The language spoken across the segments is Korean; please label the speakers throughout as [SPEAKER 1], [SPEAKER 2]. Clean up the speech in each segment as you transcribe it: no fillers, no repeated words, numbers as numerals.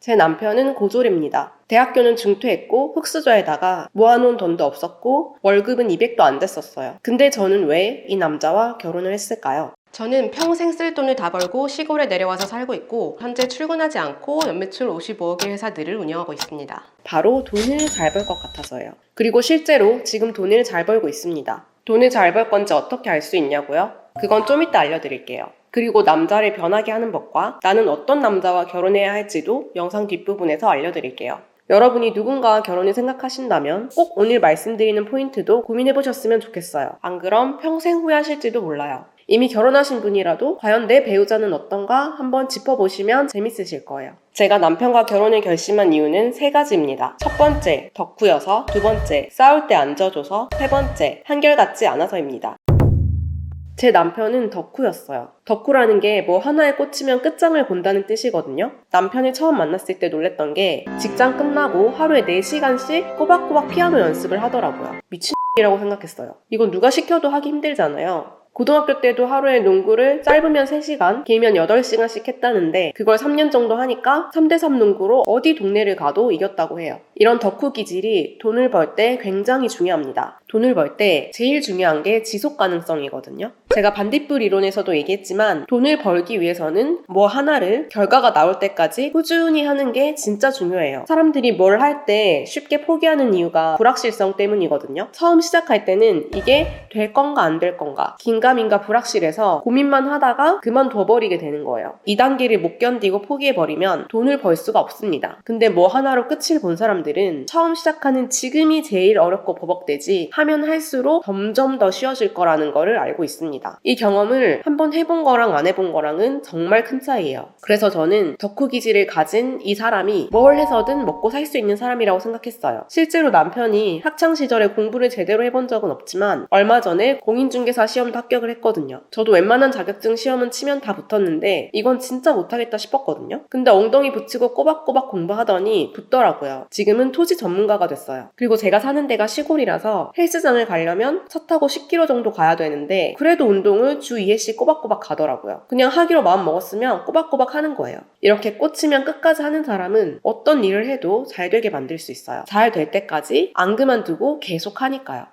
[SPEAKER 1] 제 남편은 고졸입니다. 대학교는 중퇴했고 흑수저에다가 모아놓은 돈도 없었고 월급은 200도 안 됐었어요. 근데 저는 왜 이 남자와 결혼을 했을까요? 저는 평생 쓸 돈을 다 벌고 시골에 내려와서 살고 있고 현재 출근하지 않고 연매출 55억의 회사 늘을 운영하고 있습니다. 바로 돈을 잘 벌 것 같아서요. 그리고 실제로 지금 돈을 잘 벌고 있습니다. 돈을 잘 벌 건지 어떻게 알 수 있냐고요? 그건 좀 이따 알려드릴게요. 그리고 남자를 변하게 하는 법과 나는 어떤 남자와 결혼해야 할지도 영상 뒷부분에서 알려드릴게요. 여러분이 누군가와 결혼을 생각하신다면 꼭 오늘 말씀드리는 포인트도 고민해보셨으면 좋겠어요. 안 그럼 평생 후회하실지도 몰라요. 이미 결혼하신 분이라도 과연 내 배우자는 어떤가 한번 짚어보시면 재밌으실 거예요. 제가 남편과 결혼을 결심한 이유는 3가지입니다. 첫 번째, 덕후여서. 두 번째, 싸울 때 앉아줘서. 세 번째, 한결같지 않아서입니다. 제 남편은 덕후였어요. 덕후라는 게 뭐 하나에 꽂히면 끝장을 본다는 뜻이거든요. 남편을 처음 만났을 때 놀랬던 게 직장 끝나고 하루에 4시간씩 꼬박꼬박 피아노 연습을 하더라고요. 미친이라고 생각했어요. 이건 누가 시켜도 하기 힘들잖아요. 고등학교 때도 하루에 농구를 짧으면 3시간, 길면 8시간씩 했다는데 그걸 3년 정도 하니까 3대3 농구로 어디 동네를 가도 이겼다고 해요. 이런 덕후 기질이 돈을 벌 때 굉장히 중요합니다. 돈을 벌 때 제일 중요한 게 지속 가능성이거든요. 제가 반딧불 이론에서도 얘기했지만 돈을 벌기 위해서는 뭐 하나를 결과가 나올 때까지 꾸준히 하는 게 진짜 중요해요. 사람들이 뭘 할 때 쉽게 포기하는 이유가 불확실성 때문이거든요. 처음 시작할 때는 이게 될 건가 안 될 건가 긴가민가 불확실해서 고민만 하다가 그만둬버리게 되는 거예요. 이 단계를 못 견디고 포기해버리면 돈을 벌 수가 없습니다. 근데 뭐 하나로 끝을 본 사람들은 처음 시작하는 지금이 제일 어렵고 버벅대지 하면 할수록 점점 더 쉬워질 거라는 거를 알고 있습니다. 이 경험을 한번 해본 거랑 안 해본 거랑은 정말 큰 차이예요. 그래서 저는 덕후 기질을 가진 이 사람이 뭘 해서든 먹고 살 수 있는 사람이라고 생각했어요. 실제로 남편이 학창시절에 공부를 제대로 해본 적은 없지만 얼마 전에 공인중개사 시험도 합격을 했거든요. 저도 웬만한 자격증 시험은 치면 다 붙었는데 이건 진짜 못하겠다 싶었거든요. 근데 엉덩이 붙이고 꼬박꼬박 공부하더니 붙더라고요. 지금은 토지 전문가가 됐어요. 그리고 제가 사는 데가 시골이라서 헬스장을 가려면 차 타고 10km 정도 가야 되는데 그래도 운동을 주 2회씩 꼬박꼬박 가더라고요. 그냥 하기로 마음 먹었으면 꼬박꼬박 하는 거예요. 이렇게 꽂히면 끝까지 하는 사람은 어떤 일을 해도 잘 되게 만들 수 있어요. 잘 될 때까지 안 그만두고 계속 하니까요.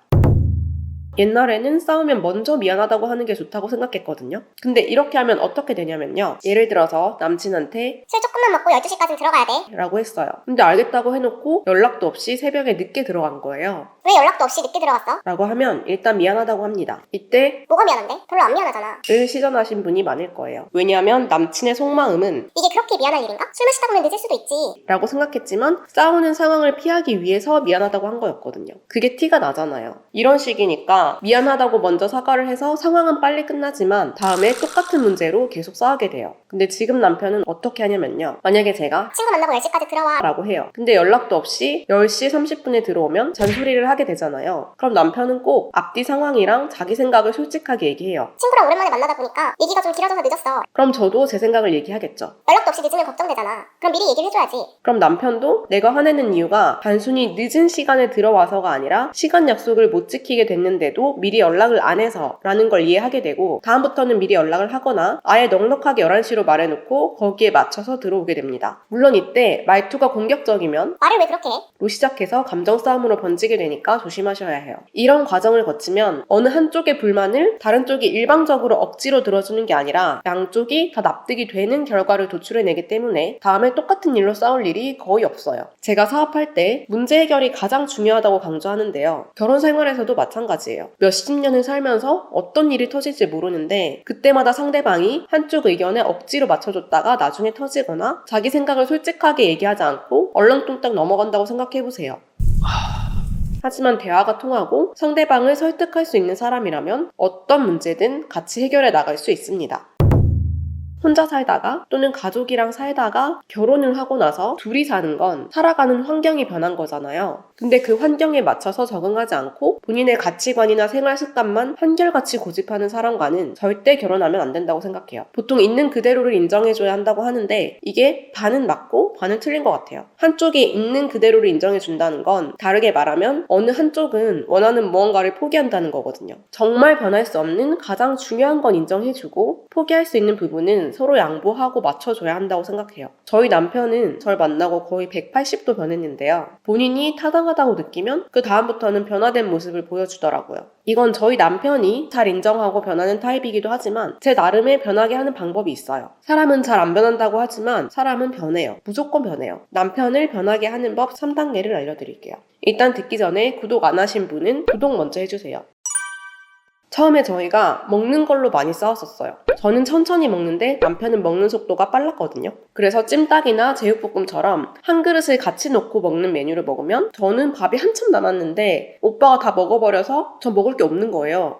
[SPEAKER 1] 옛날에는 싸우면 먼저 미안하다고 하는 게 좋다고 생각했거든요. 근데 이렇게 하면 어떻게 되냐면요. 예를 들어서 남친한테
[SPEAKER 2] 술 조금만 먹고 12시까지는 들어가야 돼.
[SPEAKER 1] 라고 했어요. 근데 알겠다고 해놓고 연락도 없이 새벽에 늦게 들어간 거예요.
[SPEAKER 2] 왜 연락도 없이 늦게 들어갔어?
[SPEAKER 1] 라고 하면 일단 미안하다고 합니다. 이때
[SPEAKER 2] 뭐가 미안한데? 별로 안 미안하잖아.
[SPEAKER 1] 를 시전하신 분이 많을 거예요. 왜냐하면 남친의 속마음은
[SPEAKER 2] 이게 그렇게 미안한 일인가? 술 마시다 보면 늦을 수도 있지.
[SPEAKER 1] 라고 생각했지만 싸우는 상황을 피하기 위해서 미안하다고 한 거였거든요. 그게 티가 나잖아요. 이런 식이니까 미안하다고 먼저 사과를 해서 상황은 빨리 끝나지만 다음에 똑같은 문제로 계속 싸우게 돼요. 근데 지금 남편은 어떻게 하냐면요. 만약에 제가
[SPEAKER 2] 친구 만나고 10시까지 들어와
[SPEAKER 1] 라고 해요. 근데 연락도 없이 10시 30분에 들어오면 잔소리를 하게 되잖아요. 그럼 남편은 꼭 앞뒤 상황이랑 자기 생각을 솔직하게 얘기해요.
[SPEAKER 2] 친구랑 오랜만에 만나다 보니까 얘기가 좀 길어져서 늦었어.
[SPEAKER 1] 그럼 저도 제 생각을 얘기하겠죠.
[SPEAKER 2] 연락도 없이 늦으면 걱정되잖아. 그럼 미리 얘기를 해줘야지.
[SPEAKER 1] 그럼 남편도 내가 화내는 이유가 단순히 늦은 시간에 들어와서가 아니라 시간 약속을 못 지키게 됐는데도 미리 연락을 안 해서 라는 걸 이해하게 되고 다음부터는 미리 연락을 하거나 아예 넉넉하게 11시로 말해놓고 거기에 맞춰서 들어오게 됩니다. 물론 이때 말투가 공격적이면
[SPEAKER 2] 말을 왜 그렇게 해?
[SPEAKER 1] 로 시작해서 감정 싸움으로 번지게 되니까 조심하셔야 해요. 이런 과정을 거치면 어느 한쪽의 불만을 다른 쪽이 일방적으로 억지로 들어주는 게 아니라 양쪽이 다 납득이 되는 결과를 도출해내기 때문에 다음에 똑같은 일로 싸울 일이 거의 없어요. 제가 사업할 때 문제 해결이 가장 중요하다고 강조하는데요. 결혼 생활에서도 마찬가지예요. 몇십 년을 살면서 어떤 일이 터질지 모르는데 그때마다 상대방이 한쪽 의견에 억지로 맞춰줬다가 나중에 터지거나 자기 생각을 솔직하게 얘기하지 않고 얼렁뚱땅 넘어간다고 생각해보세요. 하지만 대화가 통하고 상대방을 설득할 수 있는 사람이라면 어떤 문제든 같이 해결해 나갈 수 있습니다. 혼자 살다가 또는 가족이랑 살다가 결혼을 하고 나서 둘이 사는 건 살아가는 환경이 변한 거잖아요. 근데 그 환경에 맞춰서 적응하지 않고 본인의 가치관이나 생활 습관만 한결같이 고집하는 사람과는 절대 결혼하면 안 된다고 생각해요. 보통 있는 그대로를 인정해줘야 한다고 하는데 이게 반은 맞고 반은 틀린 것 같아요. 한쪽이 있는 그대로를 인정해준다는 건 다르게 말하면 어느 한쪽은 원하는 무언가를 포기한다는 거거든요. 정말 변할 수 없는 가장 중요한 건 인정해주고 포기할 수 있는 부분은 서로 양보하고 맞춰줘야 한다고 생각해요. 저희 남편은 절 만나고 거의 180도 변했는데요. 본인이 타당하다고 느끼면 그 다음부터는 변화된 모습을 보여주더라고요. 이건 저희 남편이 잘 인정하고 변하는 타입이기도 하지만 제 나름의 변하게 하는 방법이 있어요. 사람은 잘 안 변한다고 하지만 사람은 변해요. 무조건 변해요. 남편을 변하게 하는 법 3단계를 알려드릴게요. 일단 듣기 전에 구독 안 하신 분은 구독 먼저 해주세요. 처음에 저희가 먹는 걸로 많이 싸웠었어요. 저는 천천히 먹는데 남편은 먹는 속도가 빨랐거든요. 그래서 찜닭이나 제육볶음처럼 한 그릇을 같이 놓고 먹는 메뉴를 먹으면 저는 밥이 한참 남았는데 오빠가 다 먹어버려서 저 먹을 게 없는 거예요.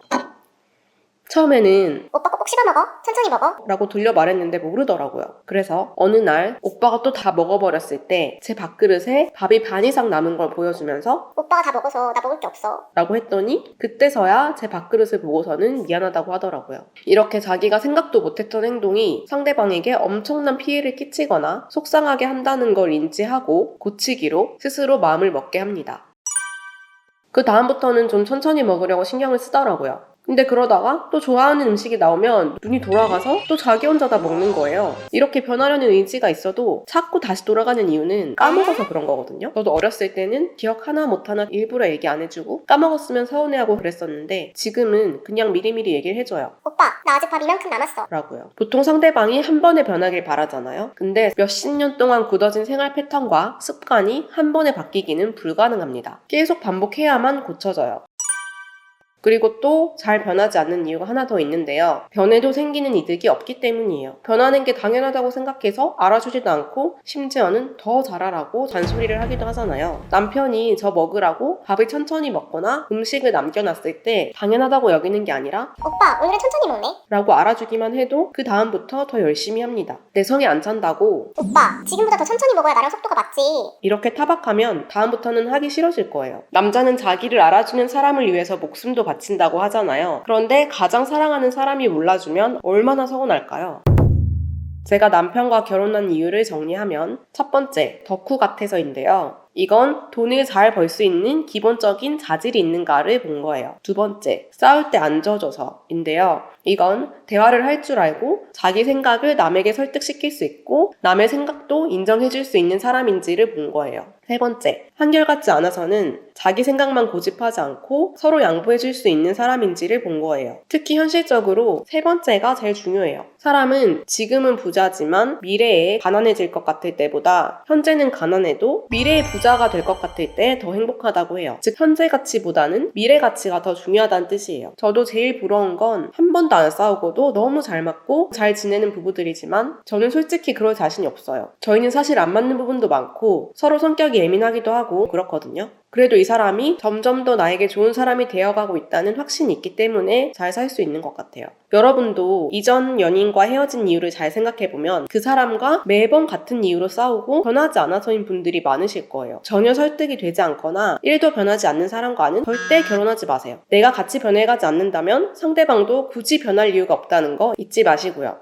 [SPEAKER 1] 처음에는
[SPEAKER 2] 오빠 꼭 씹어 먹어? 천천히 먹어?
[SPEAKER 1] 라고 돌려 말했는데 모르더라고요. 그래서 어느 날 오빠가 또 다 먹어버렸을 때 제 밥그릇에 밥이 반 이상 남은 걸 보여주면서
[SPEAKER 2] 오빠가 다 먹어서 나 먹을 게 없어.
[SPEAKER 1] 라고 했더니 그때서야 제 밥그릇을 보고서는 미안하다고 하더라고요. 이렇게 자기가 생각도 못했던 행동이 상대방에게 엄청난 피해를 끼치거나 속상하게 한다는 걸 인지하고 고치기로 스스로 마음을 먹게 합니다. 그 다음부터는 좀 천천히 먹으려고 신경을 쓰더라고요. 근데 그러다가 또 좋아하는 음식이 나오면 눈이 돌아가서 또 자기 혼자 다 먹는 거예요. 이렇게 변하려는 의지가 있어도 자꾸 다시 돌아가는 이유는 까먹어서 그런 거거든요. 저도 어렸을 때는 기억 하나 못하나 일부러 얘기 안 해주고 까먹었으면 서운해하고 그랬었는데 지금은 그냥 미리미리 얘기를 해줘요.
[SPEAKER 2] 오빠 나 아직 밥 이만큼 남았어.
[SPEAKER 1] 라고요. 보통 상대방이 한 번에 변하길 바라잖아요. 근데 몇십 년 동안 굳어진 생활 패턴과 습관이 한 번에 바뀌기는 불가능합니다. 계속 반복해야만 고쳐져요. 그리고 또 잘 변하지 않는 이유가 하나 더 있는데요. 변해도 생기는 이득이 없기 때문이에요. 변하는 게 당연하다고 생각해서 알아주지도 않고 심지어는 더 잘하라고 잔소리를 하기도 하잖아요. 남편이 저 먹으라고 밥을 천천히 먹거나 음식을 남겨놨을 때 당연하다고 여기는 게 아니라
[SPEAKER 2] 오빠 오늘은 천천히 먹네.
[SPEAKER 1] 라고 알아주기만 해도 그 다음부터 더 열심히 합니다. 내 성이 안 찬다고
[SPEAKER 2] 오빠 지금보다 더 천천히 먹어야 나랑 속도가 맞지.
[SPEAKER 1] 이렇게 타박하면 다음부터는 하기 싫어질 거예요. 남자는 자기를 알아주는 사람을 위해서 목숨도 바친다고 하잖아요. 그런데 가장 사랑하는 사람이 몰라주면 얼마나 서운할까요? 제가 남편과 결혼한 이유를 정리하면 첫 번째, 덕후 같아서인데요. 이건 돈을 잘 벌 수 있는 기본적인 자질이 있는가를 본 거예요. 두 번째, 싸울 때 안 져줘서인데요. 이건 대화를 할 줄 알고 자기 생각을 남에게 설득시킬 수 있고 남의 생각도 인정해줄 수 있는 사람인지를 본 거예요. 세 번째, 한결같지 않아서는 자기 생각만 고집하지 않고 서로 양보해줄 수 있는 사람인지를 본 거예요. 특히 현실적으로 세 번째가 제일 중요해요. 사람은 지금은 부자지만 미래에 가난해질 것 같을 때보다 현재는 가난해도 미래의 부자가 될 것 같을 때 더 행복하다고 해요. 즉 현재 가치보다는 미래 가치가 더 중요하다는 뜻이에요. 저도 제일 부러운 건 한 번도 안 싸우고도 너무 잘 맞고 잘 지내는 부부들이지만 저는 솔직히 그럴 자신이 없어요. 저희는 사실 안 맞는 부분도 많고 서로 성격이 예민하기도 하고 그렇거든요. 그래도 이 사람이 점점 더 나에게 좋은 사람이 되어가고 있다는 확신이 있기 때문에 잘 살 수 있는 것 같아요. 여러분도 이전 연인과 헤어진 이유를 잘 생각해보면 그 사람과 매번 같은 이유로 싸우고 변하지 않아서인 분들이 많으실 거예요. 전혀 설득이 되지 않거나 1도 변하지 않는 사람과는 절대 결혼하지 마세요. 내가 같이 변해가지 않는다면 상대방도 굳이 변할 이유가 없다는 거 잊지 마시고요.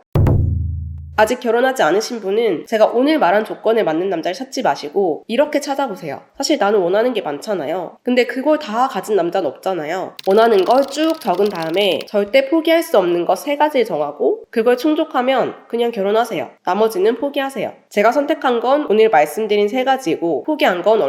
[SPEAKER 1] 아직 결혼하지 않으신 분은 제가 오늘 말한 조건에 맞는 남자를 찾지 마시고 이렇게 찾아보세요. 사실 나는 원하는 게 많잖아요. 근데 그걸 다 가진 남자는 없잖아요. 원하는 걸 쭉 적은 다음에 절대 포기할 수 없는 것 3가지를 정하고 그걸 충족하면 그냥 결혼하세요. 나머지는 포기하세요. 제가 선택한 건 오늘 말씀드린 3가지고 포기한 건